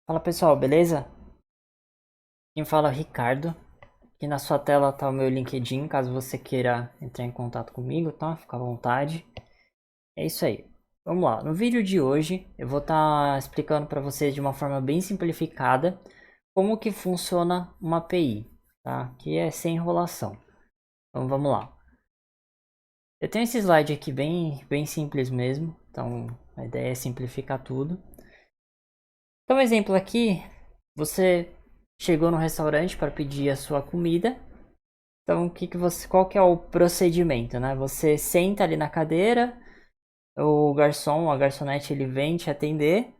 Fala pessoal, beleza? Quem fala é o Ricardo. Aqui na sua tela tá o meu LinkedIn, caso você queira entrar em contato comigo, tá? Fica à vontade. É isso aí. Vamos lá. No vídeo de hoje eu vou estar explicando para vocês de uma forma bem simplificada como que funciona uma API, tá? Que é sem enrolação. Então vamos lá. Eu tenho esse slide aqui bem simples mesmo, então a ideia é simplificar tudo. Então, um exemplo aqui, você chegou no restaurante para pedir a sua comida. Então, qual que é o procedimento, né? Você senta ali na cadeira, o garçom, a garçonete, ele vem te atender,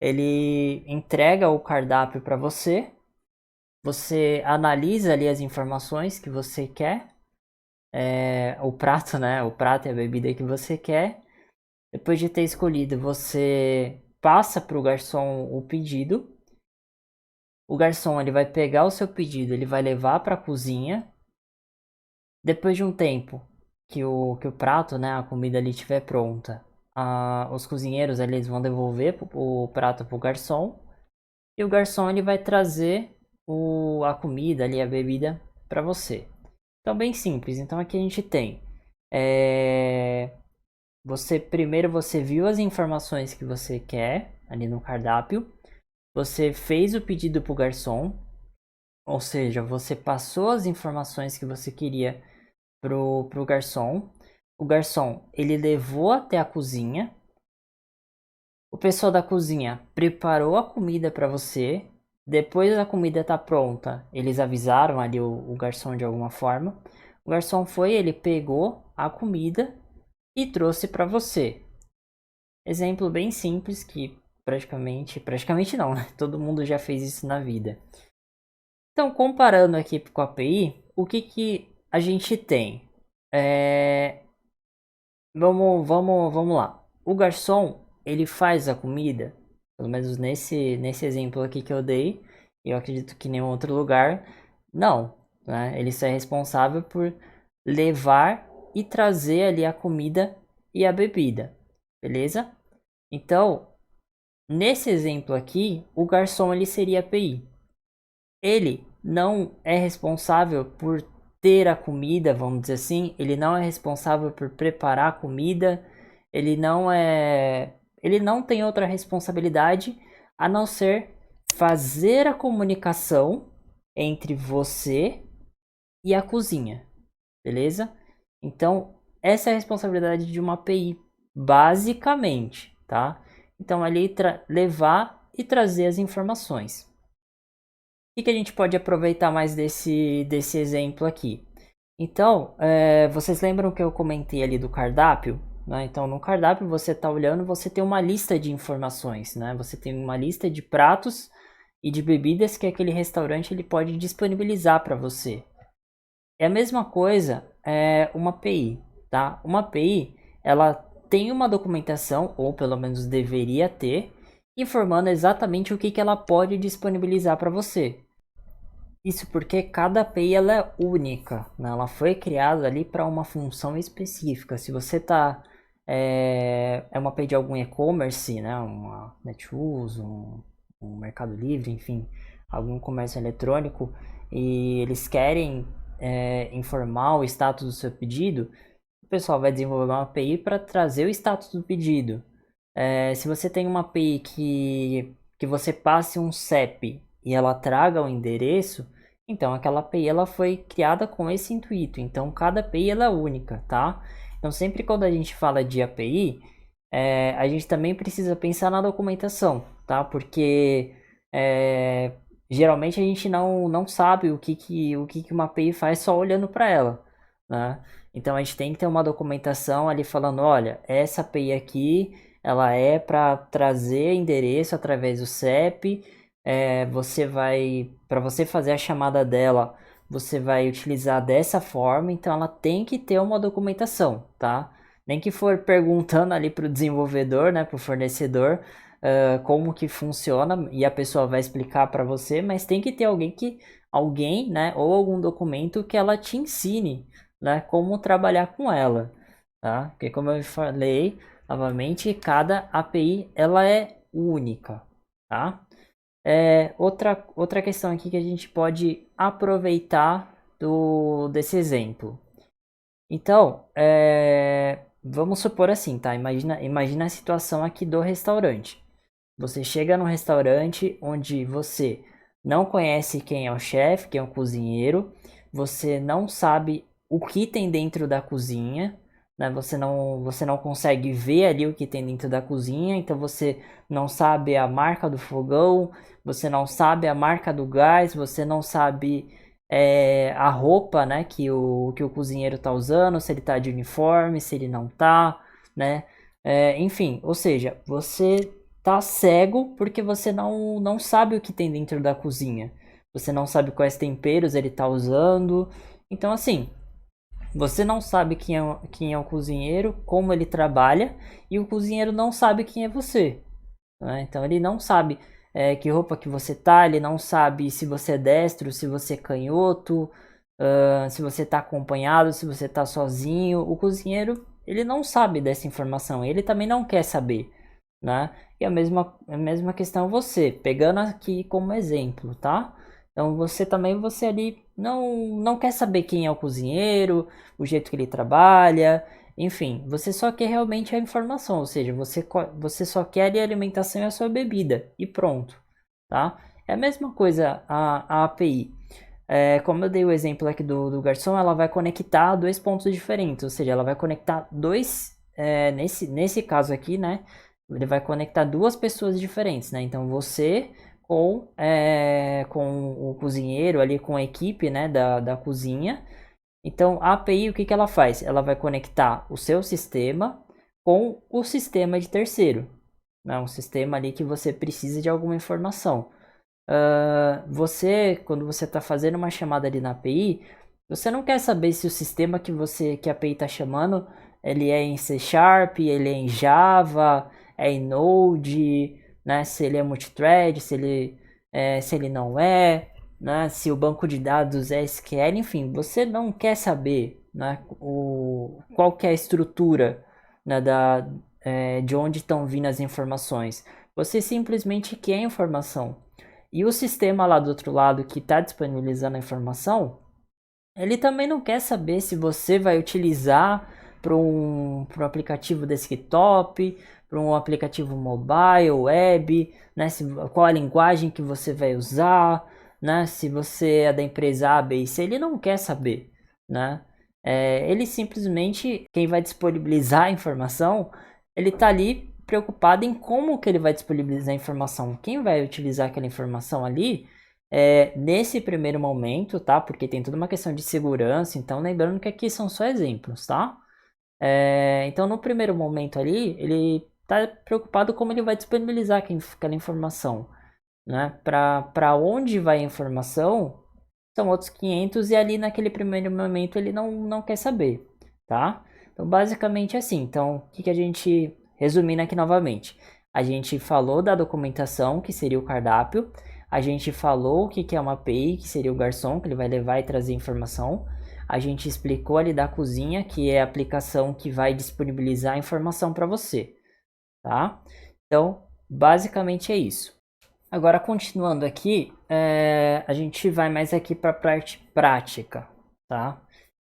ele entrega o cardápio para você, você analisa ali as informações que você quer, o prato, né? O prato e a bebida que você quer. Depois de ter escolhido, você passa para o garçom o pedido. O garçom ele vai pegar o seu pedido, ele vai levar para a cozinha. Depois de um tempo que o prato, né, a comida ali estiver pronta, os cozinheiros ali, eles vão devolver o prato para o garçom. E o garçom ele vai trazer a comida ali, a bebida para você. Então bem simples. Então aqui a gente tem você viu as informações que você quer ali no cardápio. Você fez o pedido para o garçom, ou seja, você passou as informações que você queria pro garçom. O garçom, ele levou até a cozinha. O pessoal da cozinha preparou a comida para você. Depois da comida tá pronta, eles avisaram ali o garçom de alguma forma. O garçom foi, ele pegou a comida e trouxe para você. Exemplo bem simples que praticamente não, né? Todo mundo já fez isso na vida. Então, comparando aqui com a API, o que a gente tem? É, vamos lá. O garçom, ele faz a comida, pelo menos nesse exemplo aqui que eu dei, e eu acredito que em nenhum outro lugar, não, né? Ele só é responsável por levar e trazer ali a comida e a bebida, beleza? Então, nesse exemplo aqui, o garçom ele seria a API. Ele não é responsável por ter a comida, vamos dizer assim, ele não é responsável por preparar a comida, ele não tem outra responsabilidade a não ser fazer a comunicação entre você e a cozinha, beleza? Então, essa é a responsabilidade de uma API, basicamente, tá? Então, ali levar e trazer as informações. O que a gente pode aproveitar mais desse exemplo aqui? Então, vocês lembram que eu comentei ali do cardápio? Né? Então, no cardápio você está olhando, você tem uma lista de informações, né? Você tem uma lista de pratos e de bebidas que aquele restaurante ele pode disponibilizar para você. É a mesma coisa uma API, tá? Uma API, ela tem uma documentação, ou pelo menos deveria ter, informando exatamente o que ela pode disponibilizar para você. Isso porque cada API ela é única, né? Ela foi criada ali para uma função específica. Se você é uma API de algum e-commerce, né? Uma Netshoes, um Mercado Livre, enfim, algum comércio eletrônico, e eles querem informar o status do seu pedido, o pessoal vai desenvolver uma API para trazer o status do pedido. Se você tem uma API que você passe um CEP e ela traga o endereço, então aquela API ela foi criada com esse intuito. Então cada API ela é única, tá? Então sempre quando a gente fala de API, a gente também precisa pensar na documentação, tá? Porque geralmente a gente não sabe o que uma API faz só olhando para ela, né? Então a gente tem que ter uma documentação ali falando, olha, essa API aqui ela é para trazer endereço através do CEP. Para você fazer a chamada dela, você vai utilizar dessa forma. Então, ela tem que ter uma documentação, tá? Nem que for perguntando ali para o desenvolvedor, né, para o fornecedor, como que funciona e a pessoa vai explicar para você, mas tem que ter alguém, né, ou algum documento que ela te ensine, né, como trabalhar com ela, tá? Porque como eu falei, novamente, cada API ela é única, tá? Outra questão aqui que a gente pode aproveitar desse exemplo. Então, vamos supor assim, tá? Imagina a situação aqui do restaurante. Você chega num restaurante onde você não conhece quem é o chefe, quem é o cozinheiro, você não sabe o que tem dentro da cozinha, né? Você não consegue ver ali o que tem dentro da cozinha, então você não sabe a marca do fogão, você não sabe a marca do gás, você não sabe a roupa, né, que o cozinheiro tá usando, se ele tá de uniforme, se ele não tá, né? Enfim, ou seja, você tá cego porque você não sabe o que tem dentro da cozinha. Você não sabe quais temperos ele tá usando. Então, assim, você não sabe quem é o cozinheiro, como ele trabalha, e o cozinheiro não sabe quem é você. Né? Então, ele não sabe que roupa que você tá, ele não sabe se você é destro, se você é canhoto, se você tá acompanhado, se você tá sozinho. O cozinheiro, ele não sabe dessa informação, ele também não quer saber, né? E a mesma questão você, pegando aqui como exemplo, tá? Então você ali não quer saber quem é o cozinheiro, o jeito que ele trabalha, enfim, você só quer realmente a informação, ou seja, você só quer ali a alimentação e a sua bebida e pronto, tá? É a mesma coisa a API. Como eu dei o exemplo aqui do garçom, ela vai conectar dois pontos diferentes, ou seja, ela vai conectar nesse caso aqui, né? Ele vai conectar duas pessoas diferentes, né? Então você com o cozinheiro ali, com a equipe, né, da cozinha. Então a API, o que ela faz? Ela vai conectar o seu sistema com o sistema de terceiro, né? Um sistema ali que você precisa de alguma informação. Quando você está fazendo uma chamada ali na API, você não quer saber se o sistema que a API está chamando, ele é em C Sharp, ele é em Java, é em Node, né? Se ele é multithread, se ele não é, né? Se o banco de dados é SQL, enfim, você não quer saber, né? Qual que é a estrutura, né? De onde estão vindo as informações. Você simplesmente quer a informação. E o sistema lá do outro lado que está disponibilizando a informação, ele também não quer saber se você vai utilizar para um aplicativo desktop, para um aplicativo mobile, web, né? Qual a linguagem que você vai usar, né? Se você é da empresa A, B e C, ele não quer saber, né? Ele simplesmente, quem vai disponibilizar a informação, ele está ali preocupado em como que ele vai disponibilizar a informação. Quem vai utilizar aquela informação ali nesse primeiro momento, tá? Porque tem toda uma questão de segurança, então lembrando que aqui são só exemplos, tá? Então no primeiro momento ali, ele está preocupado como ele vai disponibilizar aquela informação, né? Para onde vai a informação, são outros 500 e ali naquele primeiro momento ele não quer saber, tá? Então basicamente assim, então o que a gente, resumindo aqui novamente, a gente falou da documentação, que seria o cardápio, a gente falou o que é uma API, que seria o garçom, que ele vai levar e trazer informação, a gente explicou ali da cozinha, que é a aplicação que vai disponibilizar a informação para você, tá? Então basicamente é isso. Agora, continuando aqui, a gente vai mais aqui para a parte prática, tá?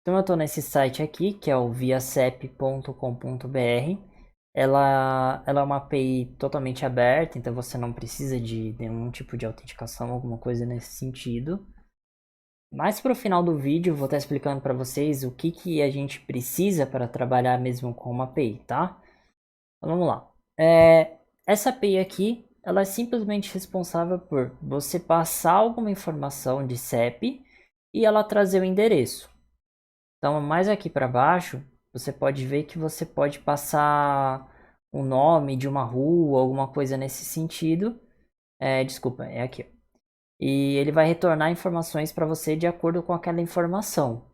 Então, eu estou nesse site aqui, que é o viacep.com.br. Ela é uma API totalmente aberta, então você não precisa de nenhum tipo de autenticação, alguma coisa nesse sentido. Mais para o final do vídeo, eu vou estar explicando para vocês o que a gente precisa para trabalhar mesmo com uma API, tá? Então, vamos lá. Essa API aqui, ela é simplesmente responsável por você passar alguma informação de CEP e ela trazer o endereço. Então, mais aqui para baixo, você pode ver que você pode passar o nome de uma rua, alguma coisa nesse sentido. Desculpa, é aqui. E ele vai retornar informações para você de acordo com aquela informação.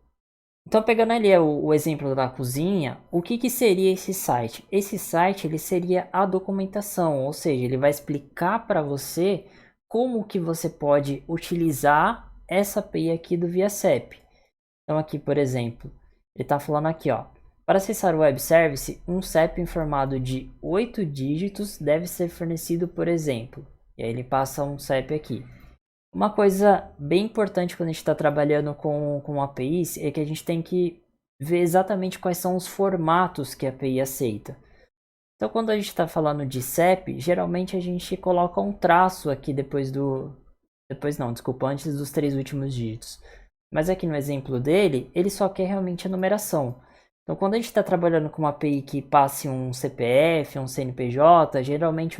Então, pegando ali o exemplo da cozinha, o que seria esse site? Esse site ele seria a documentação, ou seja, ele vai explicar para você como que você pode utilizar essa API aqui do ViaCep. Então, aqui, por exemplo, ele está falando aqui, ó, para acessar o web service, um CEP informado de 8 dígitos deve ser fornecido, por exemplo. E aí ele passa um CEP aqui. Uma coisa bem importante quando a gente está trabalhando com APIs é que a gente tem que ver exatamente quais são os formatos que a API aceita. Então, quando a gente está falando de CEP, geralmente a gente coloca um traço aqui depois do... Depois não, desculpa, antes dos 3 últimos dígitos. Mas aqui no exemplo dele, ele só quer realmente a numeração. Então, quando a gente está trabalhando com uma API que passe um CPF, um CNPJ, geralmente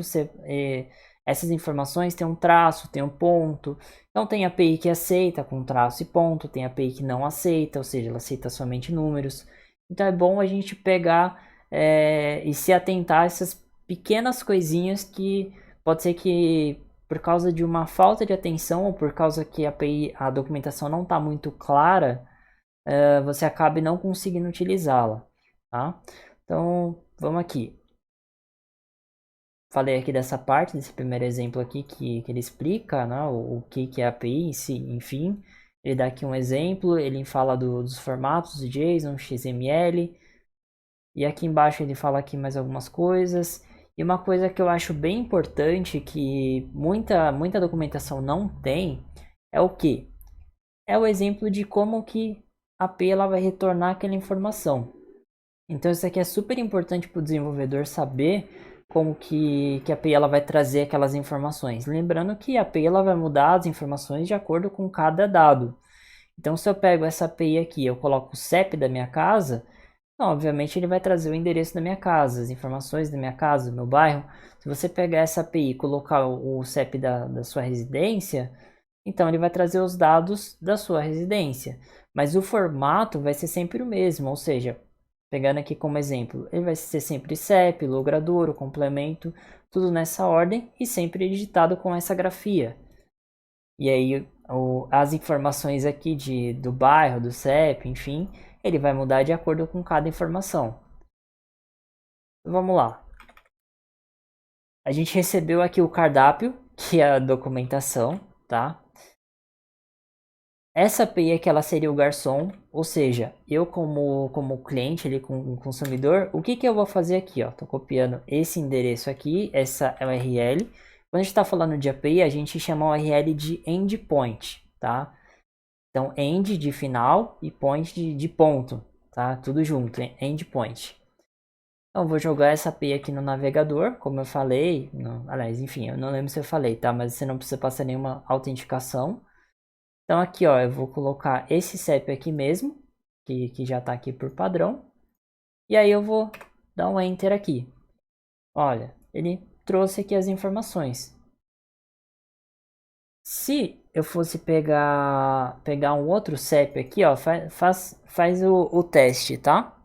essas informações têm um traço, tem um ponto. Então, tem API que aceita com traço e ponto, tem API que não aceita, ou seja, ela aceita somente números. Então, é bom a gente pegar e se atentar a essas pequenas coisinhas que pode ser que por causa de uma falta de atenção ou por causa que a API, a documentação não está muito clara, você acabe não conseguindo utilizá-la, tá? Então, vamos aqui. Falei aqui dessa parte, desse primeiro exemplo aqui que ele explica, né, o que é a API em si, enfim. Ele dá aqui um exemplo, ele fala dos formatos de JSON, XML, e aqui embaixo ele fala aqui mais algumas coisas. E uma coisa que eu acho bem importante, que muita documentação não tem, é o que? É o exemplo de como que a API ela vai retornar aquela informação. Então isso aqui é super importante para o desenvolvedor saber como que a API ela vai trazer aquelas informações. Lembrando que a API ela vai mudar as informações de acordo com cada dado. Então se eu pego essa API aqui, eu coloco o CEP da minha casa, obviamente ele vai trazer o endereço da minha casa, as informações da minha casa, do meu bairro. Se você pegar essa API e colocar o CEP da sua residência, então ele vai trazer os dados da sua residência. Mas o formato vai ser sempre o mesmo, ou seja, pegando aqui como exemplo, ele vai ser sempre CEP, logradouro, complemento, tudo nessa ordem e sempre digitado com essa grafia. E aí as informações aqui do bairro, do CEP, enfim, ele vai mudar de acordo com cada informação. Vamos lá. A gente recebeu aqui o cardápio, que é a documentação, tá? Essa API aqui ela seria o garçom, ou seja, eu como cliente, ali, como consumidor, o que eu vou fazer aqui? Estou copiando esse endereço aqui, essa URL. Quando a gente está falando de API, a gente chama o URL de endpoint, tá? Então, end de final e point de ponto, tá? Tudo junto, endpoint. Então, vou jogar essa API aqui no navegador, como eu falei. Aliás, enfim, eu não lembro se eu falei, tá? Mas você não precisa passar nenhuma autenticação. Então, aqui, ó, eu vou colocar esse CEP aqui mesmo, que já está aqui por padrão. E aí eu vou dar um Enter aqui. Olha, ele trouxe aqui as informações. Se eu fosse pegar um outro CEP aqui, ó, faz o teste, tá?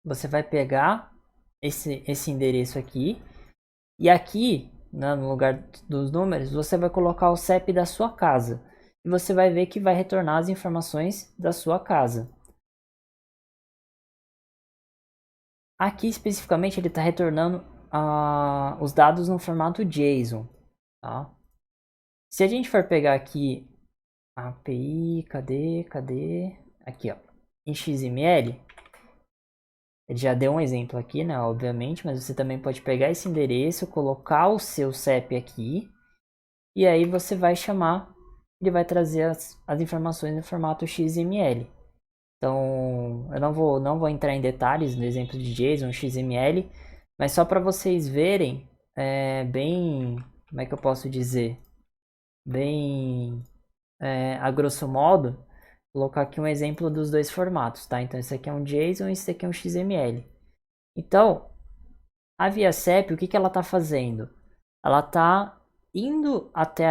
Você vai pegar esse endereço aqui. E aqui, né, no lugar dos números, você vai colocar o CEP da sua casa. E você vai ver que vai retornar as informações da sua casa. Aqui especificamente ele está retornando os dados no formato JSON. Tá? Se a gente for pegar aqui a API, cadê? Aqui, ó, em XML, ele já deu um exemplo aqui, né, obviamente, mas você também pode pegar esse endereço, colocar o seu CEP aqui, e aí você vai chamar, ele vai trazer as informações no formato XML. Então, eu não vou entrar em detalhes no exemplo de JSON, XML, mas só para vocês verem, bem, como é que eu posso dizer, bem a grosso modo, colocar aqui um exemplo dos dois formatos, tá? Então, esse aqui é um JSON e esse aqui é um XML. Então, a ViaCep, o que ela está fazendo? Ela está indo até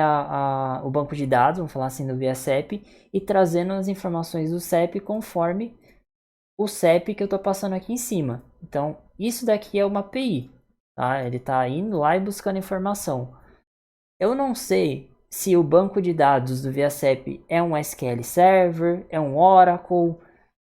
o banco de dados, vamos falar assim, do ViaCep, e trazendo as informações do CEP conforme o CEP que eu estou passando aqui em cima. Então, isso daqui é uma API, tá? Ele está indo lá e buscando informação. Eu não sei se o banco de dados do ViaCep é um SQL Server, é um Oracle,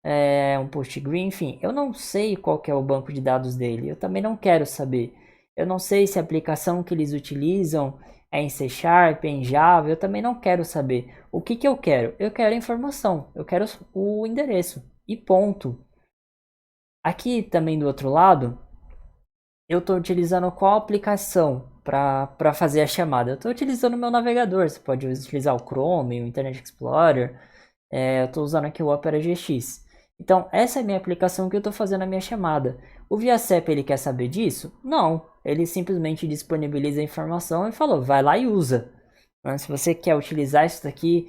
é um PostgreSQL, enfim, eu não sei qual que é o banco de dados dele. Eu também não quero saber. Eu não sei se a aplicação que eles utilizam é em C Sharp, é em Java, eu também não quero saber. O que eu quero? Eu quero a informação, eu quero o endereço e ponto. Aqui também do outro lado, eu estou utilizando qual aplicação para fazer a chamada. Eu estou utilizando o meu navegador, você pode utilizar o Chrome, o Internet Explorer, eu estou usando aqui o Opera GX. Então, essa é a minha aplicação que eu estou fazendo a minha chamada. O ViaCep, ele quer saber disso? Não, ele simplesmente disponibiliza a informação e falou, vai lá e usa. Se você quer utilizar isso daqui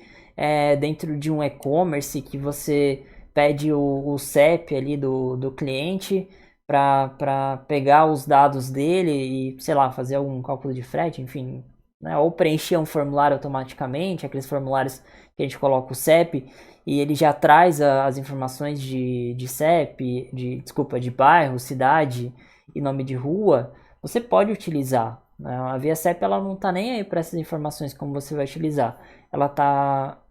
dentro de um e-commerce que você pede o CEP ali do cliente para pegar os dados dele e, sei lá, fazer algum cálculo de frete, enfim, né? Ou preencher um formulário automaticamente, aqueles formulários que a gente coloca o CEP e ele já traz as informações de CEP, de bairro, cidade e nome de rua, você pode utilizar. A ViaCep ela não está nem aí para essas informações como você vai utilizar.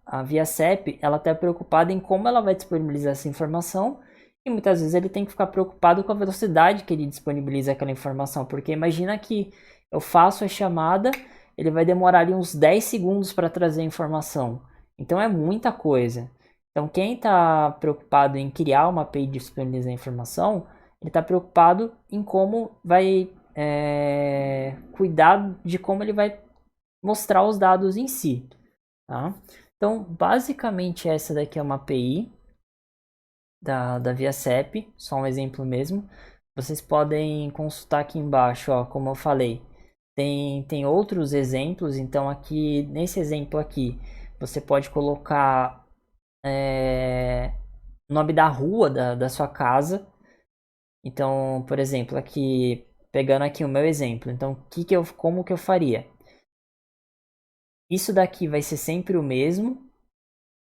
A ViaCep ela está preocupada em como ela vai disponibilizar essa informação e muitas vezes ele tem que ficar preocupado com a velocidade que ele disponibiliza aquela informação, porque imagina que eu faço a chamada, ele vai demorar ali uns 10 segundos para trazer a informação. Então é muita coisa. Então quem está preocupado em criar uma API de disponibilizar a informação, ele está preocupado em como vai cuidar de como ele vai mostrar os dados em si. Tá? Então, basicamente, essa daqui é uma API da ViaCep, só um exemplo mesmo. Vocês podem consultar aqui embaixo, ó, como eu falei, tem outros exemplos. Então, aqui nesse exemplo aqui, você pode colocar o nome da rua da sua casa. Então, por exemplo, aqui pegando aqui o meu exemplo, então como que eu faria? Isso daqui vai ser sempre o mesmo.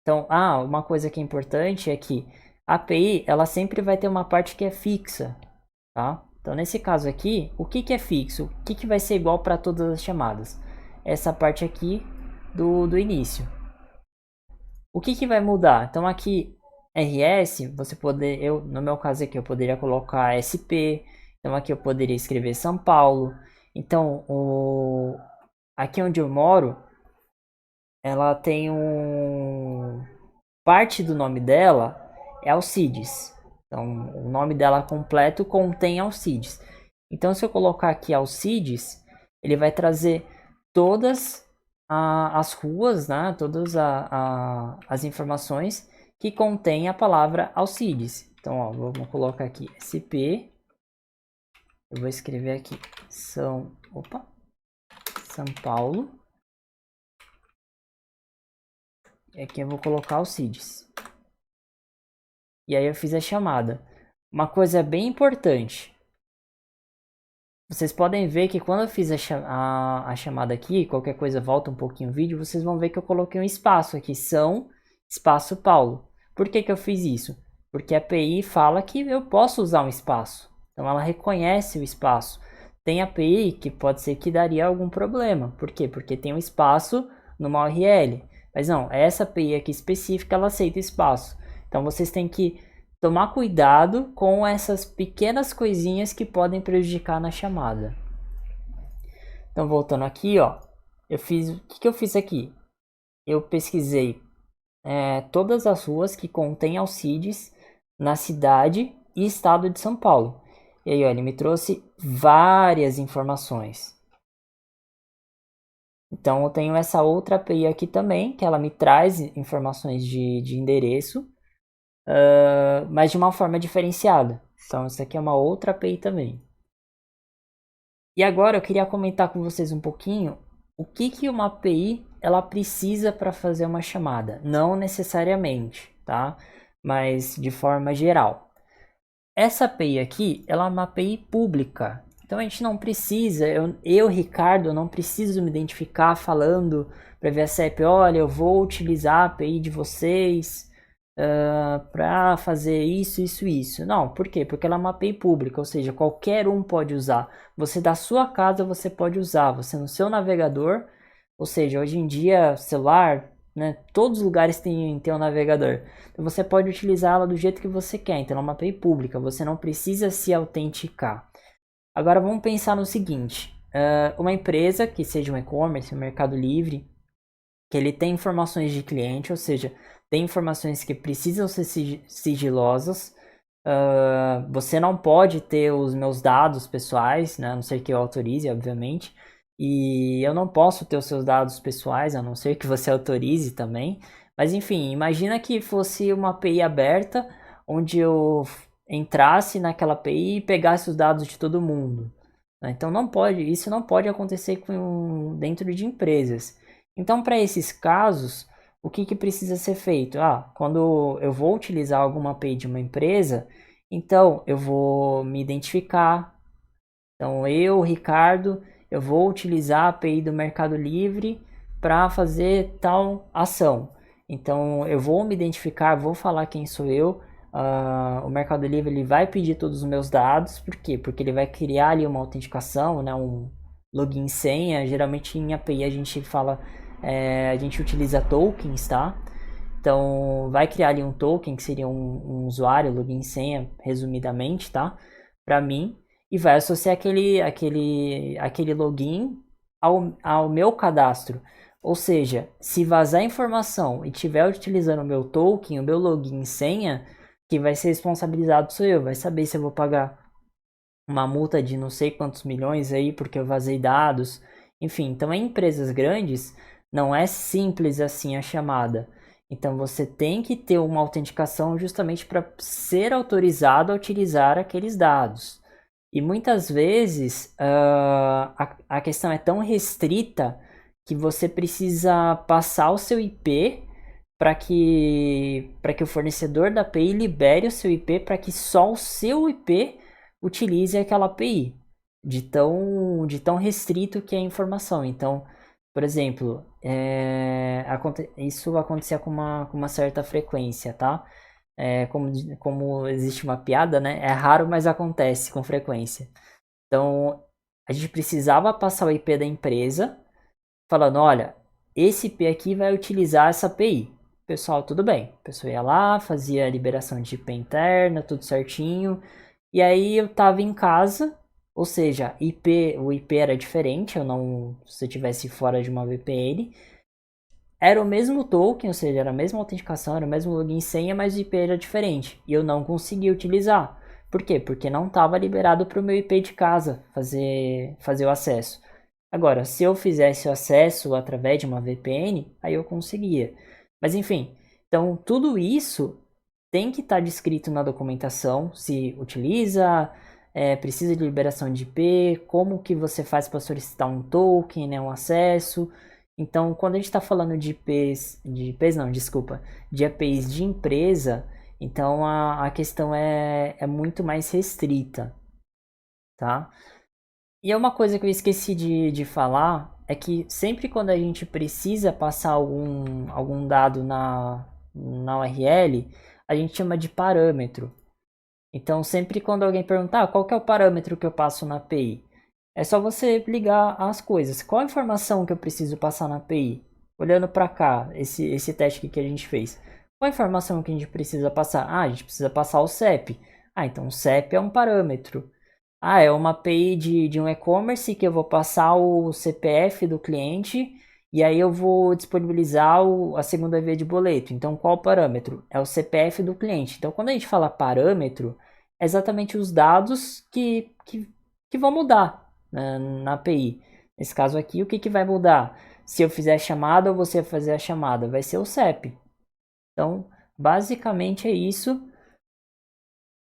Então, uma coisa que é importante é que a API ela sempre vai ter uma parte que é fixa, tá? Então, nesse caso aqui, o que é fixo? O que vai ser igual para todas as chamadas? Essa parte aqui do início. O que vai mudar? Então, aqui RS, no meu caso aqui, eu poderia colocar SP. Então, aqui eu poderia escrever São Paulo. Então, aqui onde eu moro, ela tem parte do nome dela é Alcides. Então, o nome dela completo contém Alcides. Então, se eu colocar aqui Alcides, ele vai trazer todas as ruas, né? Todas as informações que contém a palavra Alcides. Então, ó, vamos colocar aqui SP. Eu vou escrever aqui São Paulo. E aqui eu vou colocar Alcides. E aí eu fiz a chamada. Uma coisa bem importante. Vocês podem ver que quando eu fiz a chamada aqui, qualquer coisa volta um pouquinho o vídeo, vocês vão ver que eu coloquei um espaço aqui, espaço Paulo. Por que eu fiz isso? Porque a API fala que eu posso usar um espaço. Então ela reconhece o espaço. Tem API que pode ser que daria algum problema. Por quê? Porque tem um espaço numa URL. Mas não, essa API aqui específica, ela aceita espaço. Então vocês têm que tomar cuidado com essas pequenas coisinhas que podem prejudicar na chamada. Então voltando aqui, ó, o que eu fiz aqui? Eu pesquisei todas as ruas que contêm Alcides na cidade e estado de São Paulo. E aí, ó, ele me trouxe várias informações. Então eu tenho essa outra API aqui também, que ela me traz informações de endereço, mas de uma forma diferenciada. Então isso aqui é uma outra API também. E agora eu queria comentar com vocês um pouquinho o que uma API ela precisa para fazer uma chamada. Não necessariamente, tá? Mas de forma geral. Essa API aqui, ela é uma API pública. Então a gente não precisa, Ricardo, não preciso me identificar falando para a ViaCep, olha, eu vou utilizar a API de vocês para fazer isso. Não, por quê? Porque ela é uma API pública, ou seja, qualquer um pode usar. Você da sua casa você pode usar, você no seu navegador, ou seja, hoje em dia celular, né, todos os lugares tem um navegador. Então você pode utilizá-la do jeito que você quer. Então é uma API pública, você não precisa se autenticar. Agora vamos pensar no seguinte, uma empresa que seja um e-commerce, um Mercado Livre, que ele tem informações de cliente, ou seja, tem informações que precisam ser sigilosas. Você não pode ter os meus dados pessoais, né? A não ser que eu autorize, obviamente. e eu não posso ter os seus dados pessoais, a não ser que você autorize também. Mas enfim, imagina que fosse uma API aberta, onde eu entrasse naquela API e pegasse os dados de todo mundo. Então não pode, isso não pode acontecer dentro de empresas. Então, para esses casos, o que precisa ser feito? Quando eu vou utilizar alguma API de uma empresa, então eu vou me identificar. Então eu, Ricardo, eu vou utilizar a API do Mercado Livre para fazer tal ação. Então eu vou me identificar, vou falar quem sou eu. O Mercado Livre ele vai pedir todos os meus dados, por quê? Porque ele vai criar ali uma autenticação, né, um login e senha. Geralmente em API a gente fala, a gente utiliza tokens, tá? Então vai criar ali um token que seria um usuário, login e senha, resumidamente, tá? Para mim, e vai associar aquele login ao meu cadastro. Ou seja, se vazar informação e estiver utilizando o meu token, o meu login e senha, quem vai ser responsabilizado sou eu. Vai saber se eu vou pagar uma multa de não sei quantos milhões aí porque eu vazei dados. Enfim, então em empresas grandes não é simples assim a chamada. Então você tem que ter uma autenticação justamente para ser autorizado a utilizar aqueles dados. E muitas vezes a questão é tão restrita que você precisa passar o seu IP para que o fornecedor da API libere o seu IP para que só o seu IP utilize aquela API, de tão restrito que é a informação. Então, por exemplo, isso acontecia com uma certa frequência, tá? Como existe uma piada, né? É raro, mas acontece com frequência. Então, a gente precisava passar o IP da empresa, falando, olha, esse IP aqui vai utilizar essa API. Pessoal, tudo bem. A pessoa ia lá, fazia a liberação de IP interna, tudo certinho. E aí eu tava em casa, ou seja, o IP era diferente, se eu tivesse fora de uma VPN, era o mesmo token, ou seja, era a mesma autenticação, era o mesmo login e senha, mas o IP era diferente. E eu não conseguia utilizar. Por quê? Porque não estava liberado para o meu IP de casa fazer o acesso. Agora, se eu fizesse o acesso através de uma VPN, aí eu conseguia. Mas enfim, então tudo isso tem que estar descrito na documentação, se utiliza, precisa de liberação de IP, como que você faz para solicitar um token, né, um acesso. Então, quando a gente está falando de IPs não, desculpa, de APIs de empresa, então a questão é muito mais restrita, tá? E é uma coisa que eu esqueci de falar, é que sempre quando a gente precisa passar algum dado na URL, a gente chama de parâmetro. Então, sempre quando alguém perguntar qual que é o parâmetro que eu passo na API, é só você ligar as coisas. Qual a informação que eu preciso passar na API? Olhando para cá, esse teste que a gente fez. Qual a informação que a gente precisa passar? A gente precisa passar o CEP. Então o CEP é um parâmetro. É uma API de um e-commerce que eu vou passar o CPF do cliente e aí eu vou disponibilizar a segunda via de boleto. Então, qual o parâmetro? É o CPF do cliente. Então, quando a gente fala parâmetro, é exatamente os dados que vão mudar, né, na API. Nesse caso aqui, o que vai mudar? Se eu fizer a chamada ou você fazer a chamada, vai ser o CEP. Então, basicamente é isso.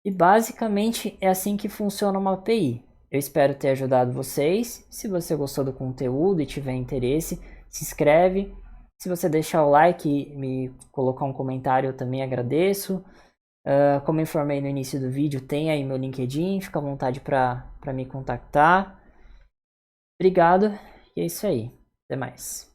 E basicamente é assim que funciona uma API. Eu espero ter ajudado vocês. Se você gostou do conteúdo e tiver interesse, se inscreve. Se você deixar o like e me colocar um comentário, eu também agradeço. Como informei no início do vídeo, tem aí meu LinkedIn, fica à vontade para me contactar. Obrigado e é isso aí. Até mais.